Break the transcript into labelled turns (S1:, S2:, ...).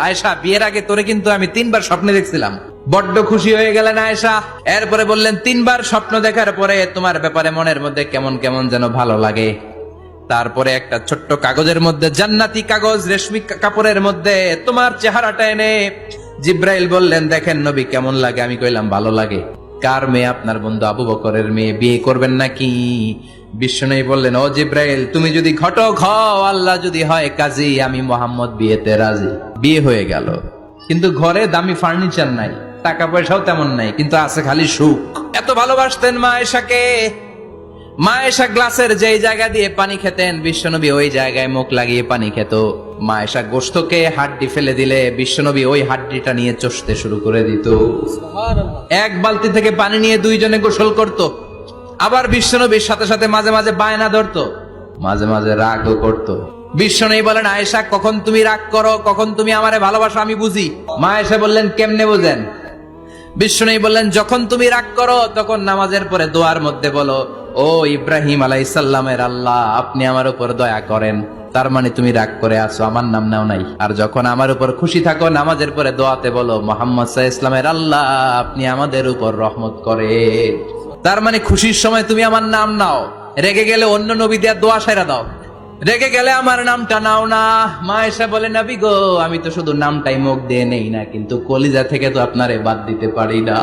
S1: আয়েশা, বিয়ের আগে তোরে কিন্তু আমি 3বার স্বপ্নে দেখছিলাম। বড্ড খুশি হয়ে গেলেন আয়েশা। এরপরে বললেন, 3বার স্বপ্ন দেখার পরে তোমার ব্যাপারে মনের মধ্যে কেমন কেমন যেন ভালো লাগে। তারপরে একটা ছোট্ট কাগজের মধ্যে, জান্নাতি কাগজ, রেশমি কাপড়ের মধ্যে তোমার চেহারাটা এনে জিব্রাইল বললেন, দেখেন নবী কেমন লাগে। আমি কইলাম, ভালো লাগে। কার মেয়ে? আপনার বন্ধু আবু বকরের মেয়ে। বিয়ে করবেন নাকি? বিশ্বনবী বললেন, ও জিব্রাইল, তুমি যদি ঘটক হও, আল্লাহ যদি হয় কাজী, আমি মোহাম্মদ বিয়েতে রাজি। বিয়ে হয়ে গেল, কিন্তু ঘরে দামি ফার্নিচার নাই, টাকা পয়সাও তেমন নাই, কিন্তু আছে খালি সুখ। এত ভালোবাসতেন মা আয়েশাকে। মা আয়েশা গ্লাসের যেই জায়গা দিয়ে পানি খেতেন, বিশ্বনবী ওই জায়গায় মুখ লাগিয়ে পানি খেত। মা আয়েশা গোশতকে হাড্ডি ফেলে দিলে বিশ্বনবী ওই হাড্ডিটা নিয়ে চষতে শুরু করে দিত। এক বালতি থেকে পানি নিয়ে দুইজনে গোসল করত। আবার বিশ্বনবীর সাথে সাথে মাঝে মাঝে বায়না ধরতো, মাঝে মাঝে রাগও করত। বিশ্বনবী বলেন, আয়েশা, কখন তুমি রাগ করো, কখন তুমি আমারে ভালোবাসো আমি বুঝি। মা আয়েশা বললেন, কেমনে বুঝেন? বিশ্বনবী বললেন, যখন তুমি রাগ করো তখন নামাজের পরে দোয়ার মধ্যে বলো, ও ইব্রাহিম আলাইহিস সালামের আল্লাহ, আপনি আমার উপর দয়া করেন। তার মানে তুমি রাগ করে আছো, আমার নাম নাও নাই। আর যখন আমার উপর খুশি থাকো, নামাজের পরে দোয়াতে বলো, মুহাম্মদ সাল্লাল্লাহু আলাইহি ওয়াসাল্লামের আল্লাহ, আপনি আমাদের উপর রহমত করেন। তার মানে খুশির সময় তুমি আমার নাম নাও, রেগে গেলে অন্য নবী দেয়া দোয়া সাইরা দাও, রেগে গেলে আমার নামটা নাও না। মা আয়েশা বলে, নবী গো, আমি তো শুধু নামটাই মুখ দিয়ে নেই না, কিন্তু কলিজা থেকে তো আপনারে বাদ দিতে পারি না।